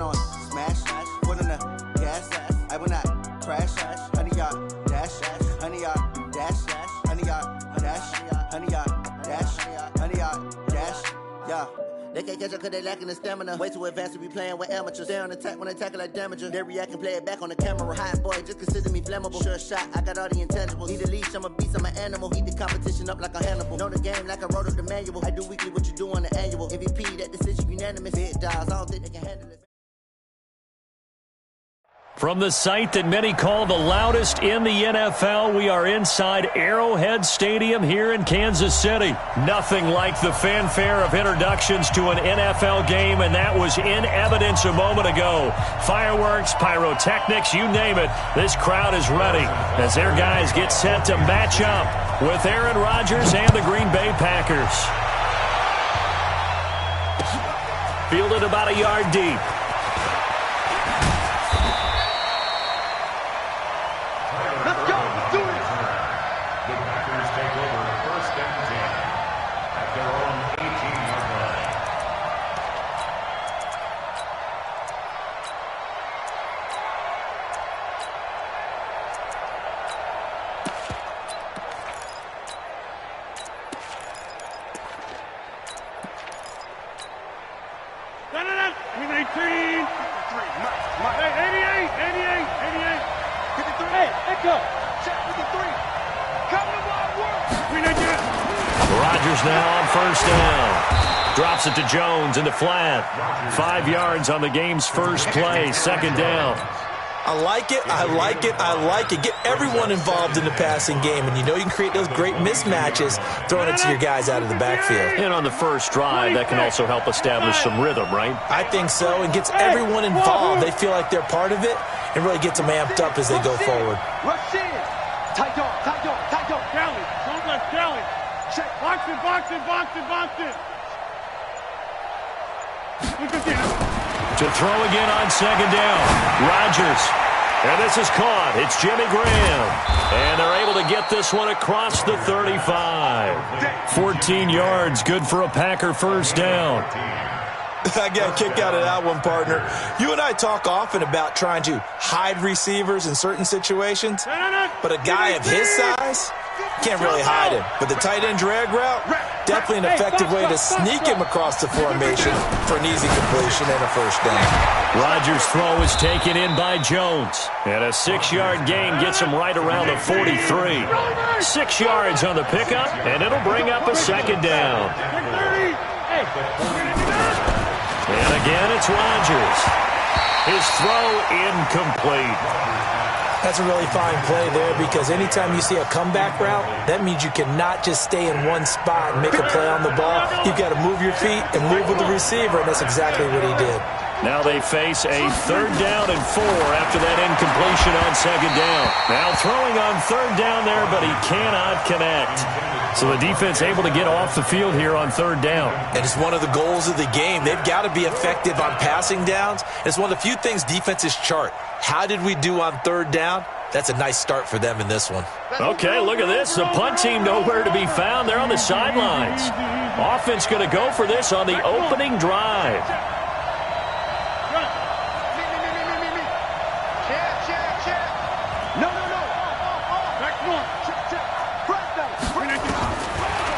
on smash, foot on the gas, I will not crash, 100 yard dash, 100 yard dash, 100 yard dash, 100 yard dash, 100 yard dash, yeah. They can't catch up cause they lacking the stamina. Way too advanced to be playing with amateurs. They on attack when they tackle like damager. They react and play it back on the camera. Hot boy, just consider me flammable. Sure shot, I got all the intangibles. Need a leash, I'm a beast, I'm an animal. Heat the competition up like a Hannibal. Know the game like I wrote up the manual. I do weekly what you do on the annual. MVP, that decision unanimous. Big dials, I don't think they can handle it. From the site that many call the loudest in the NFL, we are inside Arrowhead Stadium here in Kansas City. Nothing like the fanfare of introductions to an NFL game, and that was in evidence a moment ago. Fireworks, pyrotechnics, you name it, this crowd is ready as their guys get set to match up with Aaron Rodgers and the Green Bay Packers. Fielded about a yard deep. Rodgers now on first down. Drops it to Jones in the flat. 5 yards on the game's first play. Second down. I like it, I like it, I like it. Get everyone involved in the passing game, and you know you can create those great mismatches throwing it to your guys out of the backfield. And on the first drive, that can also help establish some rhythm, right? I think so, and gets everyone involved. They feel like they're part of it, and really gets them amped up as they go forward. Rush in. Tight dog, tight dog, tight dog. Kelly, don't let Kelly. Check. Box it, box it, box it, box it. Look at that. To throw again on second down. Rodgers. And this is caught. It's Jimmy Graham. And they're able to get this one across the 35. 14 yards. Good for a Packer first down. I got a kick out of that one, partner. You and I talk often about trying to hide receivers in certain situations, but a guy of his size can't really hide him. But the tight end drag route, definitely an effective way to sneak him across the formation for an easy completion and a first down. Rodgers' throw is taken in by Jones. And a 6-yard gain gets him right around the 43. 6 yards on the pickup, and it'll bring up a second down. And again, it's Rodgers. His throw incomplete. That's a really fine play there, because anytime you see a comeback route, that means you cannot just stay in one spot and make a play on the ball. You've got to move your feet and move with the receiver, and that's exactly what he did. Now they face a 3rd down and 4 after that incompletion on second down. Now throwing on 3rd down there, but he cannot connect. So the defense able to get off the field here on 3rd down. And it's one of the goals of the game. They've got to be effective on passing downs. It's one of the few things defenses chart. How did we do on 3rd down? That's a nice start for them in this one. Okay, look at this. The punt team nowhere to be found. They're on the sidelines. Offense going to go for this on the opening drive.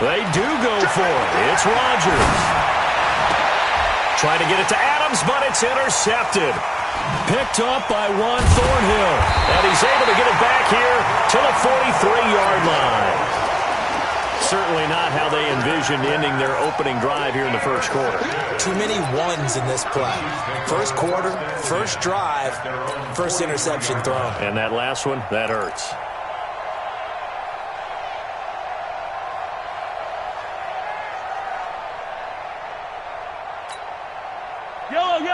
They do go for it. It's Rodgers. Trying to get it to Adams, but it's intercepted. Picked up by Juan Thornhill. And he's able to get it back here to the 43-yard line. Certainly not how they envisioned ending their opening drive here in the first quarter. Too many ones in this play. First quarter, first drive, first interception thrown. And that last one, that hurts.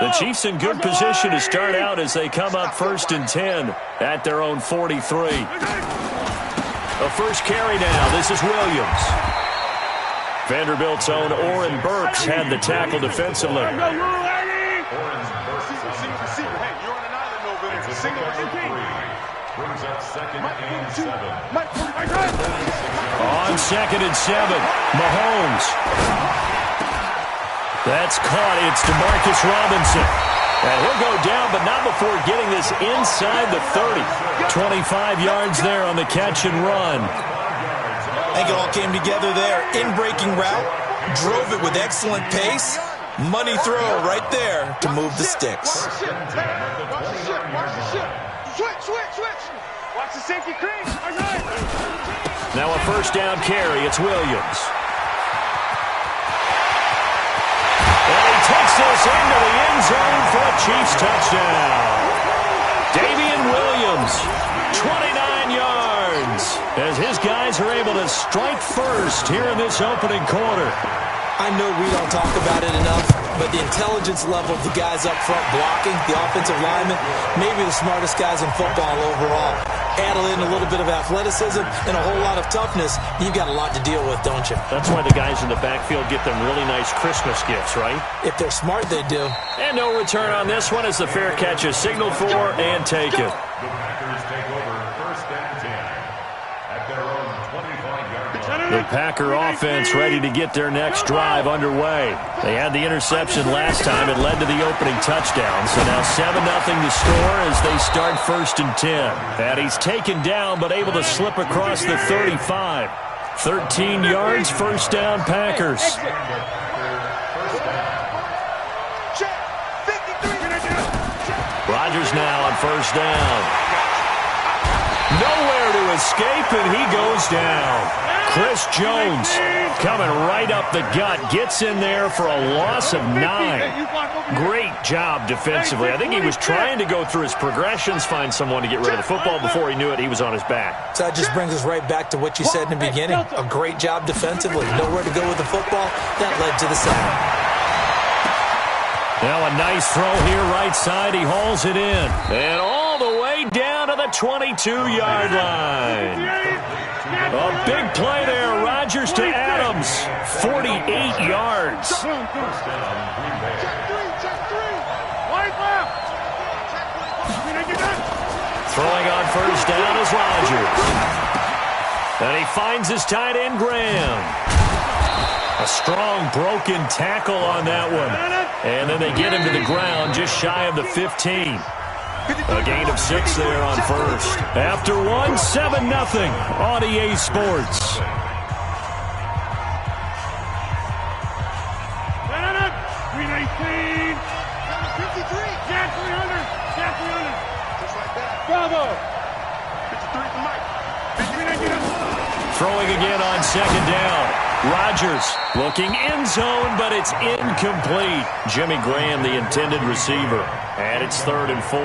The Chiefs in good position to start out as they come up 1st and 10 at their own 43. A first carry now. This is Williams. Vanderbilt's own Oren Burks had the tackle defensively. On 2nd and 7, Mahomes. That's caught. It's DeMarcus Robinson. And he'll go down, but not before getting this inside the 30. 25 yards there on the catch and run. I think it all came together there. In-breaking route, drove it with excellent pace. Money throw right there to move the sticks. Watch the ship. Switch. Watch the safety crease. Now a first down carry. It's Williams. And he takes this into the end zone for a Chiefs touchdown. Damian Williams, 29 yards, as his guys are able to strike first here in this opening quarter. I know we don't talk about it enough, but the intelligence level of the guys up front blocking, the offensive linemen, maybe the smartest guys in football overall. Add in a little bit of athleticism and a whole lot of toughness, you've got a lot to deal with, don't you? That's why the guys in the backfield get them really nice Christmas gifts, right? If they're smart, they do. And no return on this one as the fair catch is signaled for and taken. The Packers take over first and 10 at their own 25-yard line. The Packer offense ready to get their next drive underway. They had the interception last time. It led to the opening touchdown. So now 7-0 the score as they start first and 10. And he's taken down but able to slip across the 35. 13 yards, first down Packers. Rodgers now on first down. Nowhere to escape, and he goes down. Chris Jones coming right up the gut, gets in there for a loss of 9. Great job defensively. I think he was trying to go through his progressions, find someone to get rid of the football. Before he knew it, he was on his back. So that just brings us right back to what you said in the beginning. A great job defensively. Nowhere to go with the football. That led to the sack. Now a nice throw here right side. He hauls it in. And all the way down to the 22-yard line. A big play there. Rodgers to Adams. 48 yards. Throwing on first down is Rodgers. And he finds his tight end, Graham. A strong broken tackle on that one. And then they get him to the ground just shy of the 15. A gain of 6 there on first. After one, 7-0 on EA Sports. Throwing again on second down. Rodgers looking end zone, but it's incomplete. Jimmy Graham, the intended receiver. And it's 3rd and 4.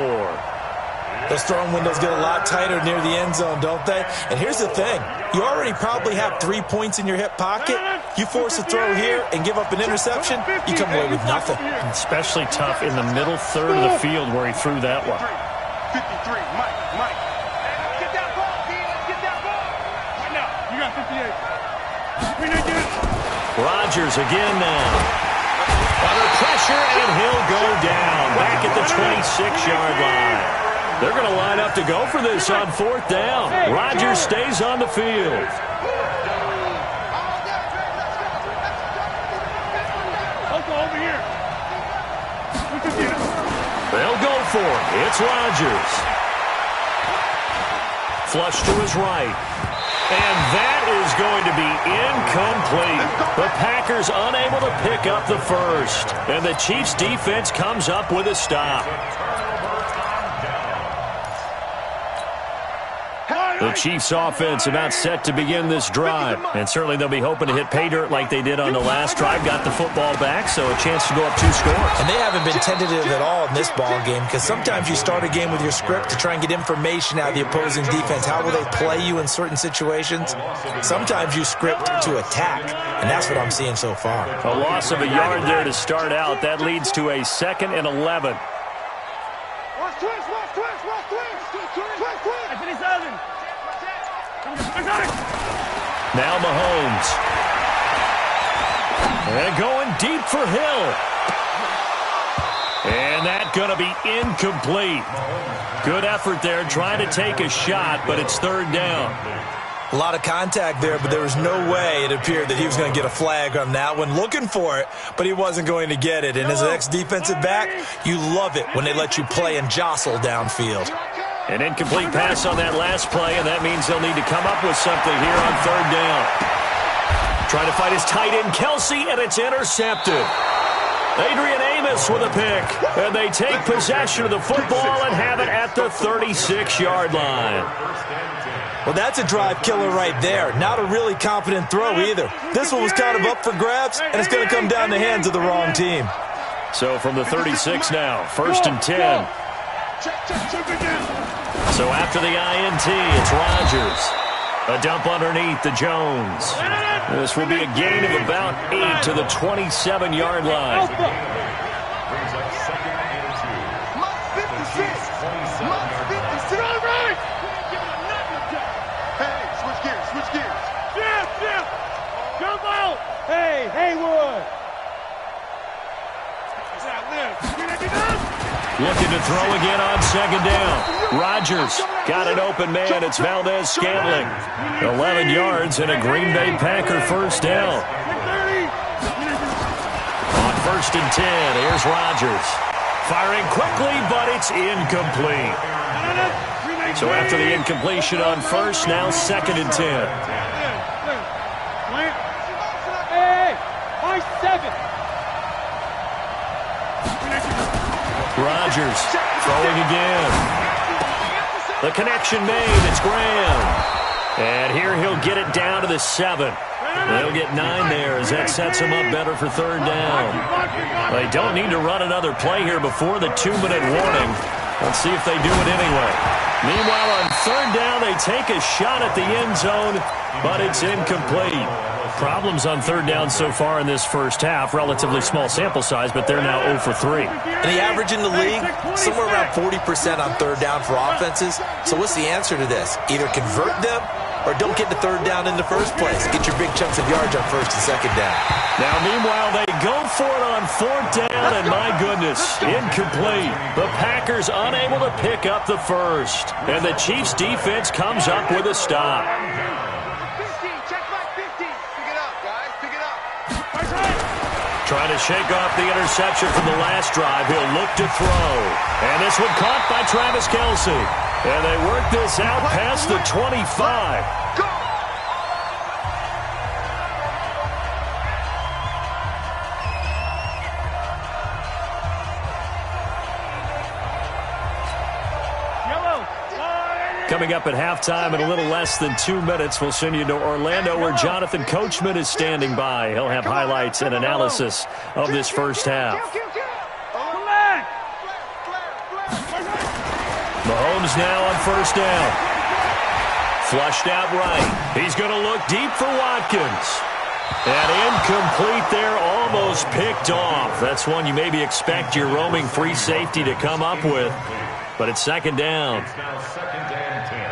Those throwing windows get a lot tighter near the end zone, don't they? And here's the thing. You already probably have 3 points in your hip pocket. You force a throw here and give up an interception, you come away with nothing. Especially tough in the middle third of the field where he threw that one. 53, Mike. Get that ball, D. Let's get that ball. Right now. You got 58. Rodgers again now. Under pressure, and he'll go down. Back at the 26-yard line. They're going to line up to go for this on 4th down. Rodgers stays on the field. Over here. They'll go for it. It's Rodgers. Flush to his right. And that is going to be incomplete. The Packers unable to pick up the first. And the Chiefs defense comes up with a stop. The Chiefs offense about set to begin this drive. And certainly they'll be hoping to hit pay dirt like they did on the last drive. Got the football back, so a chance to go up 2 scores. And they haven't been tentative at all in this ball game, because sometimes you start a game with your script to try and get information out of the opposing defense. How will they play you in certain situations? Sometimes you script to attack, and that's what I'm seeing so far. A loss of a yard there to start out. That leads to a 2nd and 11. Watch twist. Now Mahomes. And going deep for Hill. And that's going to be incomplete. Good effort there trying to take a shot, but it's 3rd down. A lot of contact there, but there was no way it appeared that he was going to get a flag on that one. Looking for it, but he wasn't going to get it. And as an ex-defensive back, you love it when they let you play and jostle downfield. An incomplete pass on that last play, and that means they'll need to come up with something here on third down. Trying to fight his tight end, Kelsey, and it's intercepted. Adrian Amos with a pick, and they take possession of the football and have it at the 36-yard line. Well, that's a drive killer right there. Not a really confident throw either. This one was kind of up for grabs, and it's going to come down the hands of the wrong team. So from the 36 now, 1st and 10. So after the INT, it's Rodgers. A dump underneath to Jones. This will be a gain of about 8 to the 27-yard line. Hey, Haywood! Looking to throw again on 2nd down. Rodgers got an open man. It's Valdez-Scantling. 11 yards and a Green Bay Packer 1st down. On 1st and 10, here's Rodgers. Firing quickly, but it's incomplete. So after the incompletion on 1st, now 2nd and 10. Rodgers throwing again. The connection made. It's Graham. And here he'll get it down to the 7. They'll get 9 there as that sets him up better for 3rd down. They don't need to run another play here before the 2-minute warning. Let's see if they do it anyway. Meanwhile, on 3rd down, they take a shot at the end zone, but it's incomplete. Problems on 3rd down so far in this first half. Relatively small sample size, but they're now 0 for 3. And the average in the league, somewhere around 40% on 3rd down for offenses. So what's the answer to this? Either convert them or don't get the 3rd down in the first place. Get your big chunks of yards on 1st and 2nd down. Now, meanwhile, they go for it on 4th down, and my goodness, incomplete. The Packers unable to pick up the 1st. And the Chiefs' defense comes up with a stop. Trying to shake off the interception from the last drive. He'll look to throw. And this one caught by Travis Kelce. And they work this out past the 25. Coming up at halftime in a little less than 2 minutes, we'll send you to Orlando where Jonathan Coachman is standing by. He'll have highlights and analysis of this first half. Mahomes now on 1st down. Flushed out right. He's going to look deep for Watkins. And incomplete there, almost picked off. That's one you maybe expect your roaming free safety to come up with. But it's 2nd down. It's now 2nd and 10.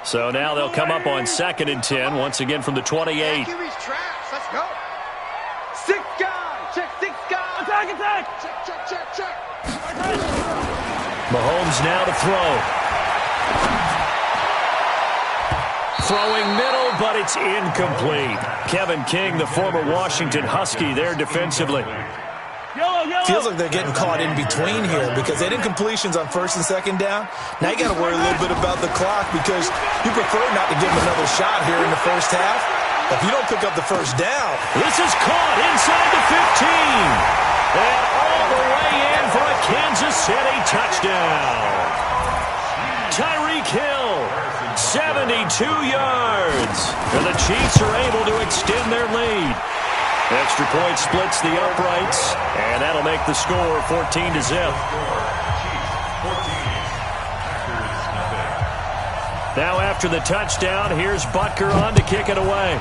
So now they'll come up on 2nd and 10, once again from the 28. Let's go. 6 guys. Check 6 guys. Attack. Check. Mahomes now to throw. Throwing middle, but it's incomplete. Kevin King, the former Washington Husky, there defensively. Feels like they're getting caught in between here because they did incompletions on 1st and 2nd down. Now you got to worry a little bit about the clock because you prefer not to give them another shot here in the first half. If you don't pick up the 1st down. This is caught inside the 15. And all the way in for a Kansas City touchdown. Tyreek Hill, 72 yards. And the Chiefs are able to extend their lead. Extra point splits the uprights, and that'll make the score 14-0. Now after the touchdown, here's Butker on to kick it away.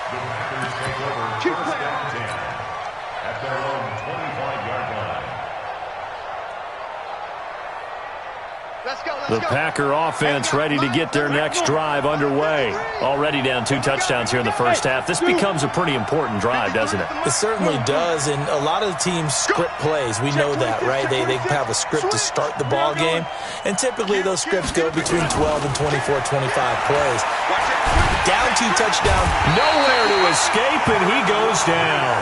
The Packers take over 1st and 10 at their own 25-yard line. The Packer offense ready to get their next drive underway. Already down 2 touchdowns here in the first half. This becomes a pretty important drive, doesn't it? It certainly does, and a lot of the teams script plays. We know that, right? They have a script to start the ball game, and typically those scripts go between 12 and 24, 25 plays. Down 2 touchdowns. Nowhere to escape, and he goes down.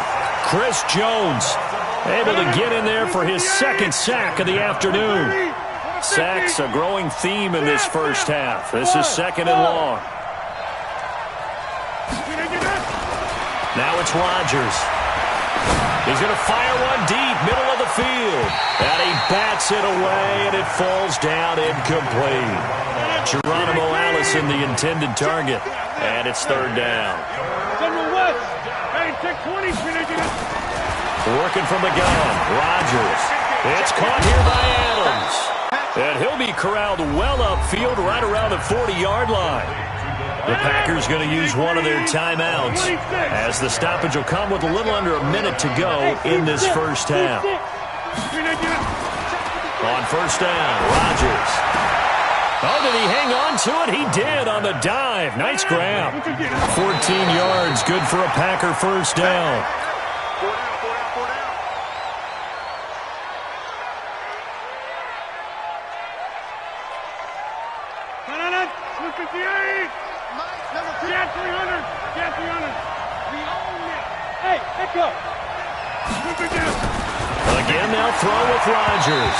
Chris Jones able to get in there for his second sack of the afternoon. Sacks a growing theme in this first half. This is 2nd and long. Now it's Rodgers. He's going to fire one deep, middle of the field. And he bats it away, and it falls down incomplete. Geronimo Allison, the intended target. And it's 3rd down. Working from the gun, Rodgers. It's caught here by Adams. And he'll be corralled well upfield right around the 40-yard line. The Packers going to use one of their timeouts as the stoppage will come with a little under a minute to go in this first half. On 1st down, Rodgers. Oh, did he hang on to it? He did on the dive. Nice grab. 14 yards, good for a Packer 1st down. Again, they'll throw with Rodgers.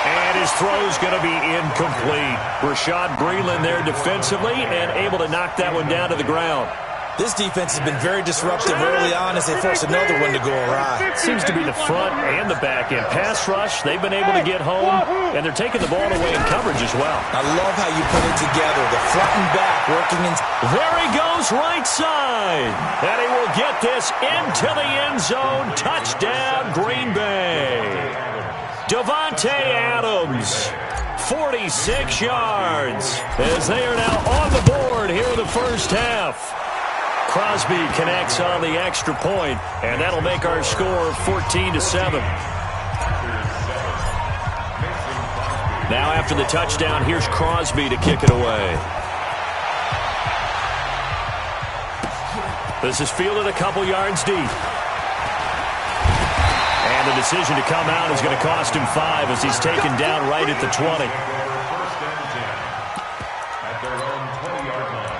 And his throw's going to be incomplete. Rashad Breeland there defensively and able to knock that one down to the ground. This defense has been very disruptive early on as they force another one to go awry. Seems to be the front and the back end. Pass rush, they've been able to get home, and they're taking the ball away in coverage as well. I love how you put it together. The front and back working in. There he goes, right side. And he will get this into the end zone. Touchdown, Green Bay. Davante Adams, 46 yards, as they are now on the board here in the first half. Crosby connects on the extra point, and that'll make our score 14-7. Now after the touchdown, here's Crosby to kick it away. This is fielded a couple yards deep. And the decision to come out is going to cost him 5 as he's taken down right at the 20. At their own 20-yard line.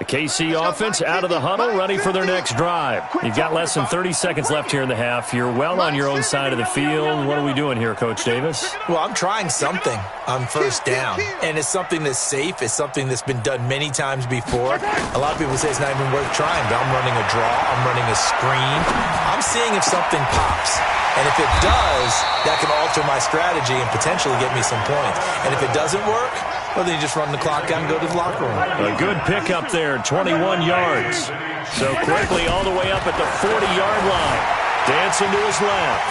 The KC offense out of the huddle, ready for their next drive. You've got less than 30 seconds left here in the half. You're well on your own side of the field. What are we doing here, Coach Davis? Well, I'm trying something on 1st down, and it's something that's safe. It's something that's been done many times before. A lot of people say it's not even worth trying, but I'm running a draw. I'm running a screen. I'm seeing if something pops. And if it does, that can alter my strategy and potentially get me some points. And if it doesn't work, well, then you just run the clock down and go to the locker room. A good pickup there, 21 yards. So quickly all the way up at the 40-yard line. Dancing to his left.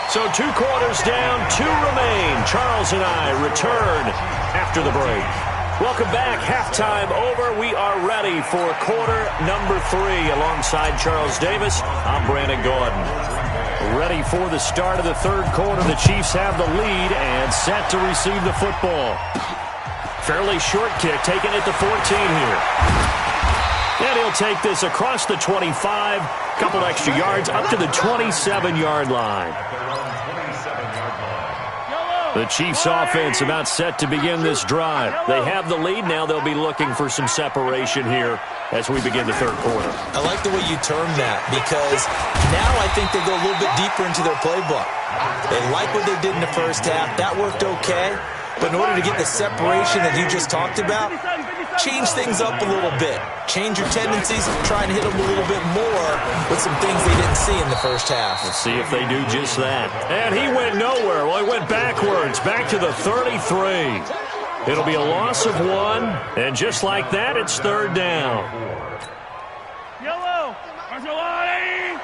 So 2 quarters down, 2 remain. Charles and I return after the break. Welcome back. Halftime over. We are ready for quarter number 3. Alongside Charles Davis, I'm Brandon Gordon. Ready for the start of the 3rd quarter. The Chiefs have the lead and set to receive the football. Fairly short kick, taken at the 14 here. And he'll take this across the 25, couple extra yards, up to the 27-yard line. The Chiefs offense about set to begin this drive. They have the lead. Now they'll be looking for some separation here as we begin the 3rd quarter. I like the way you term that because now I think they go a little bit deeper into their playbook. They like what they did in the first half. That worked okay. But in order to get the separation that you just talked about, change things up a little bit. Change your tendencies and try and hit them a little bit more with some things they didn't see in the first half. Let's see if they do just that. And he went nowhere. Well, he went backwards, back to the 33. It'll be a loss of 1, and just like that, it's 3rd down. Yellow. Marcelati.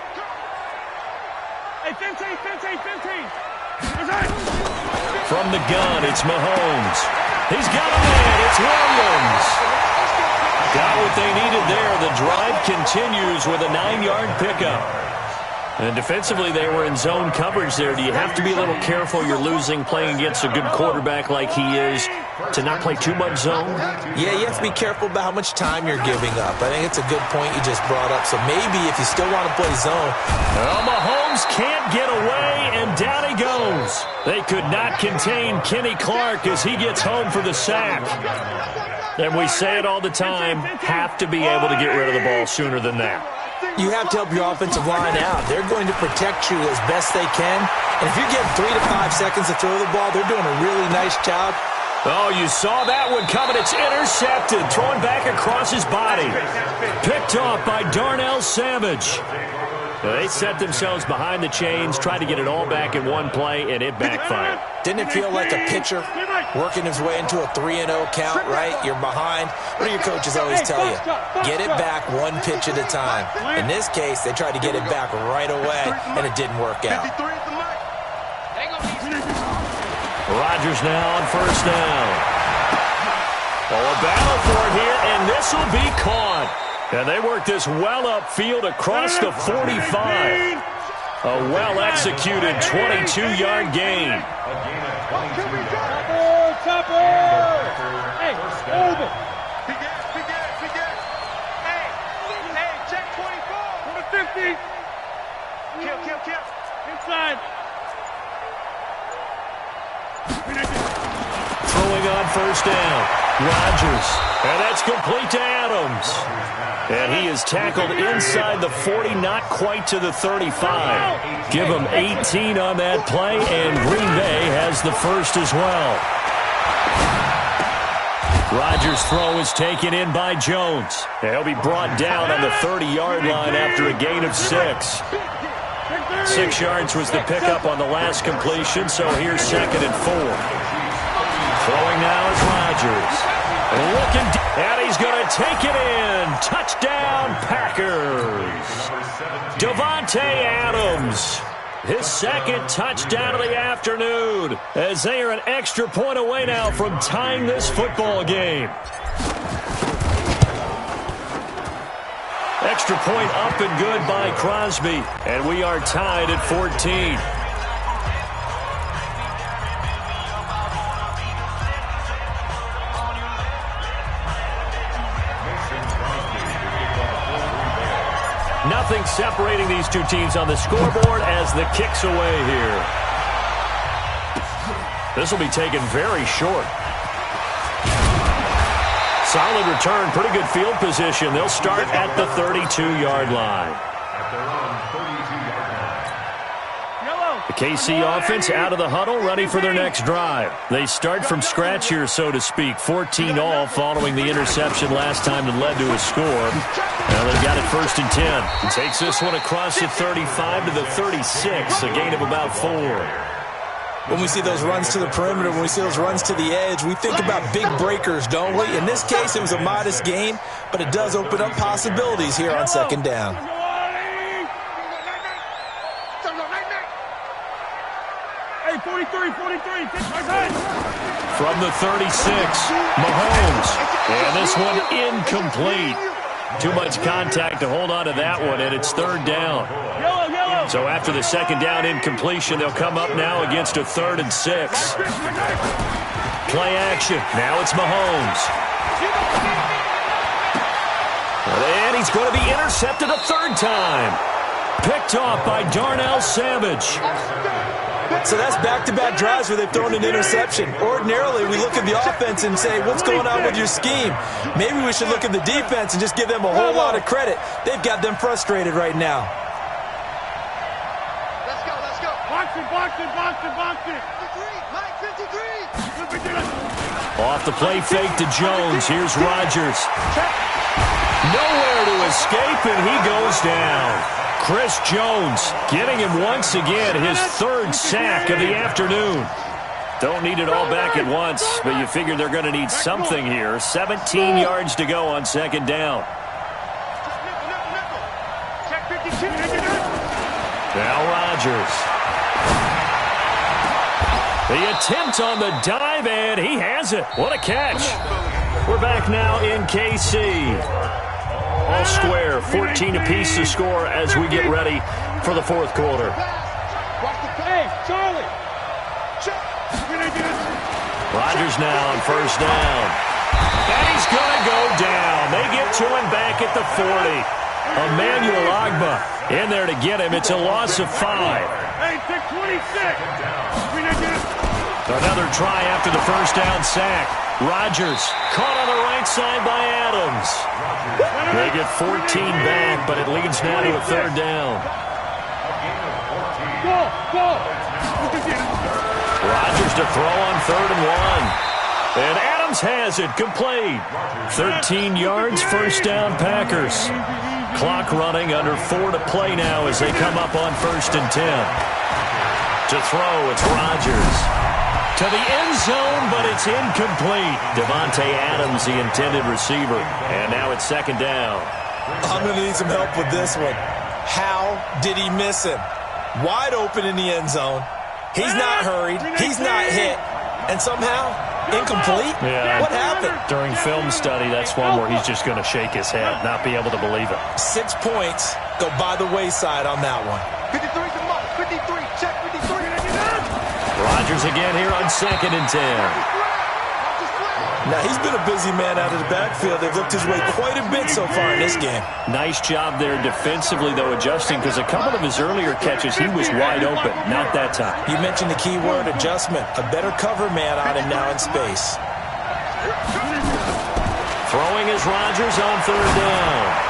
Hey, 15. From the gun, it's Mahomes. He's got a man. It's Williams. Got what they needed there. The drive continues with a 9-yard pickup. And defensively, they were in zone coverage there. Do you have to be a little careful? You're losing playing against a good quarterback like he is to not play too much zone? Yeah, you have to be careful about how much time you're giving up. I think it's a good point you just brought up. So maybe if you still want to play zone. Well, Mahomes can't get away, and down he goes. They could not contain Kenny Clark as he gets home for the sack. And we say it all the time, have to be able to get rid of the ball sooner than that. You have to help your offensive line out. They're going to protect you as best they can. And if you're getting 3 to 5 seconds to throw the ball, they're doing a really nice job. Oh, you saw that one coming. It's intercepted. Throwing back across his body. Picked off by Darnell Savage. They set themselves behind the chains, tried to get it all back in one play, and it backfired. Didn't it feel like a pitcher working his way into a 3-0 count, right? You're behind. What do your coaches always tell you? Get it back one pitch at a time. In this case, they tried to get it back right away, and it didn't work out. Rodgers now on first down. Oh, a battle for it here, and this will be caught. And they work this well upfield across the 45. A well-executed 22-yard gain. Hey, over. Hey, check 24. Number 50. Kill. Inside. Throwing on first down. Rodgers. And that's complete to Adams. And he is tackled inside the 40, not quite to the 35. Give him 18 on that play, and Green Bay has the first as well. Rodgers' throw is taken in by Jones. He'll be brought down on the 30-yard line after a gain of 6. 6 yards was the pickup on the last completion, so here's 2nd and 4. Throwing now is Rodgers. And he's going to take it in. Touchdown, Packers. Davante Adams, his 2nd touchdown of the afternoon, as they are an extra point away now from tying this football game. Extra point up and good by Crosby, and we are tied at 14. Nothing separating these two teams on the scoreboard as the kick's away here. This will be taken very short. Solid return, pretty good field position. They'll start at the 32-yard line. The KC offense out of the huddle, ready for their next drive. They start from scratch here, so to speak. 14-all following the interception last time that led to a score. Now they've got it 1st and 10. He takes this one across the 35 to the 36, a gain of about 4. When we see those runs to the perimeter, when we see those runs to the edge, we think about big breakers, don't we? In this case, it was a modest gain, but it does open up possibilities here on 2nd down. Hey, 43. From the 36, Mahomes. And this one incomplete. Too much contact to hold on to that one, and it's 3rd down. So after the 2nd down incompletion, they'll come up now against a 3rd and 6. Play action. Now it's Mahomes. And he's going to be intercepted a 3rd time. Picked off by Darnell Savage. So that's back-to-back drives where they've thrown an interception. Ordinarily, we look at the offense and say, what's going on with your scheme? Maybe we should look at the defense and just give them a whole lot of credit. They've got them frustrated right now. Let's go. Box it. 53. Off the play fake to Jones. Here's Rodgers. Nowhere to escape, and he goes down. Chris Jones getting him once again, his 3rd sack of the afternoon. Don't need it all back at once, but you figure they're going to need something here. 17 yards to go on 2nd down. Now Rodgers. The attempt on the dive, and he has it. What a catch. We're back now in KC. All square, 14 apiece to score as we get ready for the fourth quarter. Hey, Charlie. Rodgers now on first down. And he's going to go down. They get to him back at the 40. Emmanuel Ogbah in there to get him. It's a loss of 5. Hey, 626. Another try after the first down sack. Rodgers caught on the right side by Adams. They get 14 back, but it leads now to a third down. Rodgers to throw on 3rd and 1. And Adams has it complete. 13 yards, first down Packers. Clock running, under 4 to play now as they come up on 1st and 10. To throw, it's Rodgers. To the end zone, but it's incomplete. Devontae Adams, the intended receiver. And now it's 2nd down. I'm going to need some help with this one. How did he miss him? Wide open in the end zone. He's not hurried. He's not hit. And somehow, incomplete? Yeah. What happened? During film study, that's one where he's just going to shake his head, not be able to believe it. 6 points go by the wayside on that one. 53's a must. 53. Check 53. Rodgers again here on 2nd and 10. Now, he's been a busy man out of the backfield. They've looked his way quite a bit so far in this game. Nice job there defensively, though, adjusting, because a couple of his earlier catches, he was wide open. Not that time. You mentioned the key word, adjustment. A better cover man on him now in space. Throwing is Rodgers on 3rd down.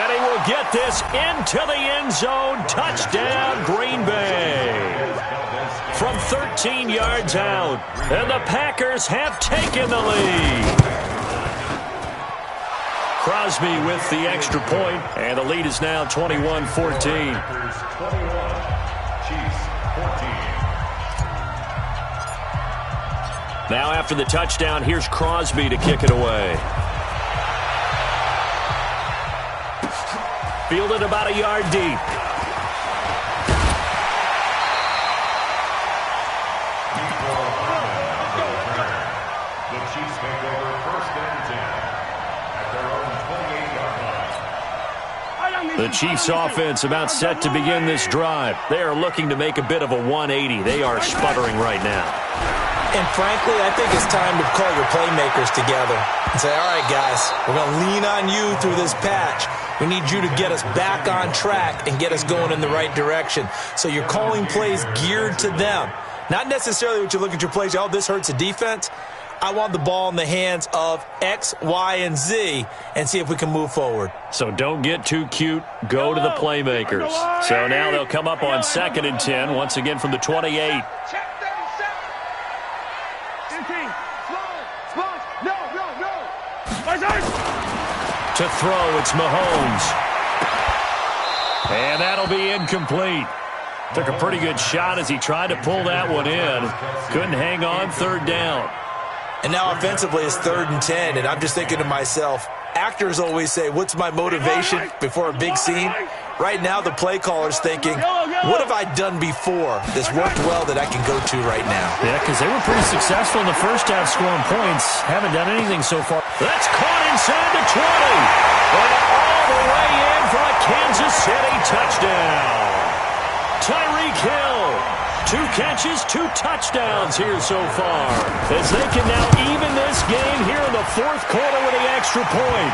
And he will get this into the end zone. Touchdown, Green Bay. From 13 yards out. And the Packers have taken the lead. Crosby with the extra point, and the lead is now 21-14. Now after the touchdown, here's Crosby to kick it away. Fielded about a yard deep. The Chiefs take over 1st and 10 at their own 28-yard line. The Chiefs offense about set to begin this drive. They are looking to make a bit of a 180. They are sputtering right now. And frankly, I think it's time to call your playmakers together and say, all right, guys, we're going to lean on you through this patch. We need you to get us back on track and get us going in the right direction. So you're calling plays geared to them. Not necessarily what you look at your plays, oh, this hurts the defense. I want the ball in the hands of X, Y, and Z and see if we can move forward. So don't get too cute. Go to the playmakers. So now they'll come up on 2nd and 10, once again from the 28. To throw, it's Mahomes. And that'll be incomplete. Took a pretty good shot as he tried to pull that one in. Couldn't hang on, 3rd down. And now offensively it's 3rd and 10, and I'm just thinking to myself, actors always say, what's my motivation before a big scene? Right now the play caller's thinking, what have I done before that's worked well that I can go to right now? Yeah, because they were pretty successful in the first half scoring points. Haven't done anything so far. That's caught inside the 20. And all the way in for a Kansas City touchdown. Tyreek Hill. 2 catches, 2 touchdowns here so far. As they can now even this game here in the 4th quarter with the extra point.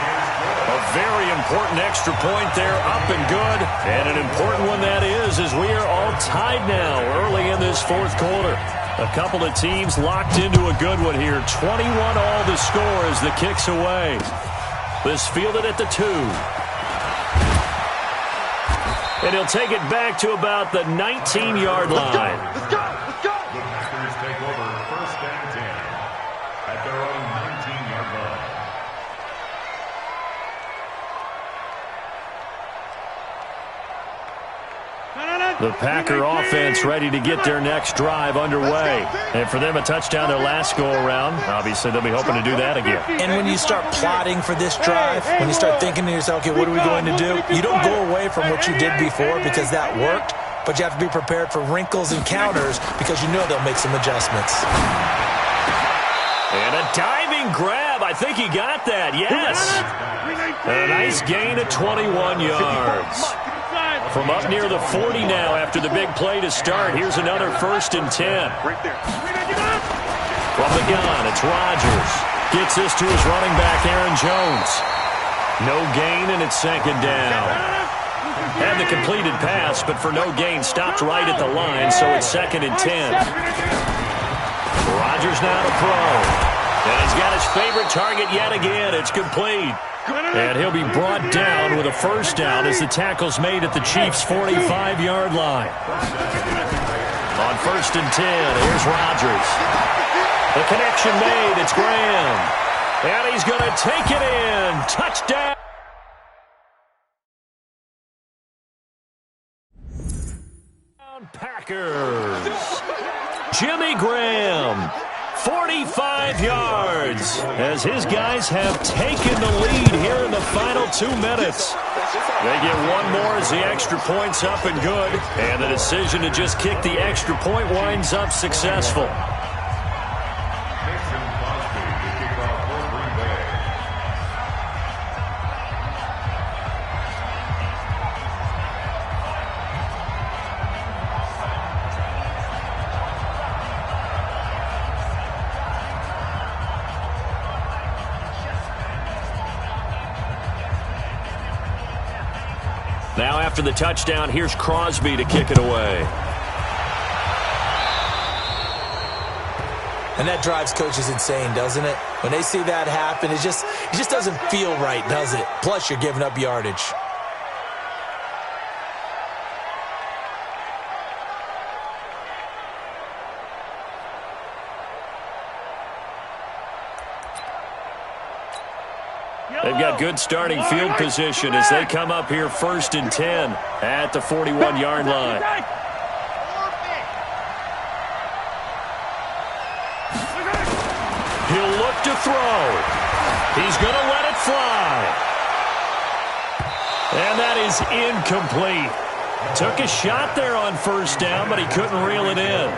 A very important extra point there, up and good. And an important one that is, as we are all tied now early in this 4th quarter. A couple of teams locked into a good one here. 21 all to score as the kick's away. This fielded at the 2. And he'll take it back to about the 19-yard line. Let's go! Let's go! The Packers take over 1st and 10 at their own 19-yard line. The Packer offense ready to get their next drive underway. And for them, a touchdown their last go-around. Obviously, they'll be hoping to do that again. And when you start plotting for this drive, when you start thinking to yourself, okay, what are we going to do? You don't go away from what you did before because that worked. but you have to be prepared for wrinkles and counters because you know they'll make some adjustments. And a diving grab. I think he got that. Yes. A nice gain of 21 yards. From up near the 40 now after the big play to start. Here's another 1st and 10. From the gun, it's Rodgers. Gets this to his running back, Aaron Jones. No gain, and it's 2nd down. Had the completed pass, but for no gain, stopped right at the line, so it's 2nd and 10. Rodgers now to throw. And he's got his favorite target yet again. It's complete. And he'll be brought down with a 1st down as the tackle's made at the Chiefs' 45-yard line. On 1st and 10, here's Rodgers. The connection made. It's Graham. And he's going to take it in. Touchdown. Packers. Jimmy Graham. 45 yards as his guys have taken the lead here in the final 2 minutes. They get one more as the extra point's up and good. And the decision to just kick the extra point winds up successful. Now after the touchdown, here's Crosby to kick it away. And that drives coaches insane, doesn't it? When they see that happen, it just doesn't feel right, does it? Plus, you're giving up yardage. They've got good starting field position as they come up here 1st and 10 at the 41-yard line. He'll look to throw. He's going to let it fly. And that is incomplete. Took a shot there on 1st down, but he couldn't reel it in.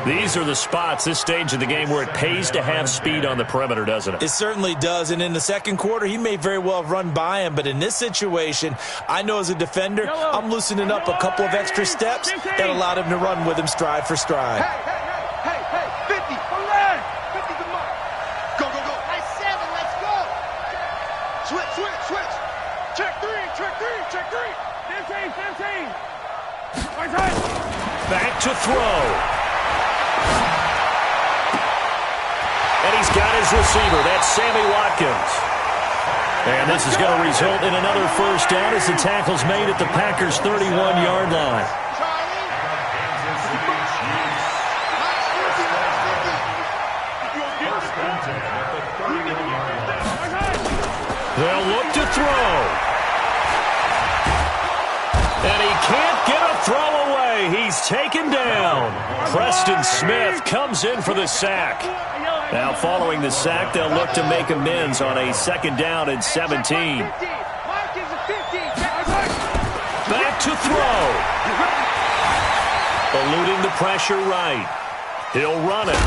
These are the spots, this stage of the game, where it pays to have speed on the perimeter, doesn't it? It certainly does, and in the 2nd quarter, he may very well have run by him, but in this situation, I know as a defender, I'm loosening up a couple of extra steps that allowed him to run with him stride for stride. Hey, 50, come on. 50, come on. Go. Nice 7, let's go. Switch. Check 3. 15. Back to throw. And he's got his receiver. That's Sammy Watkins. And this is going to result in another 1st down as the tackle's made at the Packers' 31-yard line. They'll look to throw. And he can't get a throw away. He's taken down. Preston Smith comes in for the sack. Now following the sack, they'll look to make amends on a 2nd down and 17. Back to throw. Eluding the pressure right. He'll run it.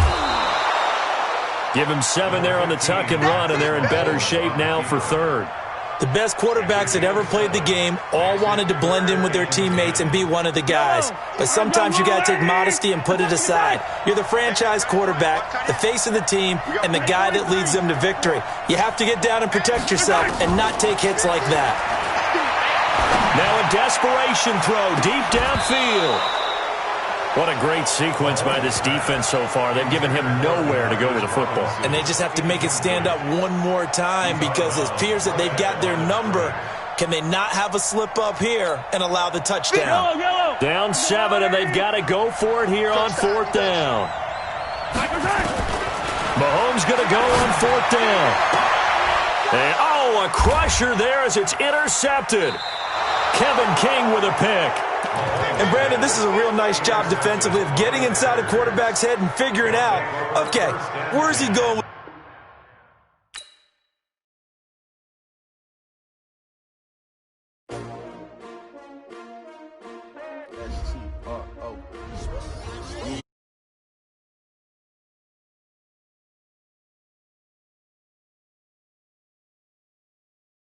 Give him 7 there on the tuck and run, and they're in better shape now for 3rd. The best quarterbacks that ever played the game all wanted to blend in with their teammates and be one of the guys. But sometimes you got to take modesty and put it aside. You're the franchise quarterback, the face of the team, and the guy that leads them to victory. You have to get down and protect yourself and not take hits like that. Now a desperation throw deep downfield. What a great sequence by this defense so far. They've given him nowhere to go with the football. And they just have to make it stand up one more time because it appears that they've got their number. Can they not have a slip up here and allow the touchdown? Down 7, and they've got to go for it here on 4th down. Mahomes going to go on 4th down. And, a crusher there as it's intercepted. Kevin King with a pick. And, Brandon, this is a real nice job defensively of getting inside a quarterback's head and figuring out, okay, where is he going?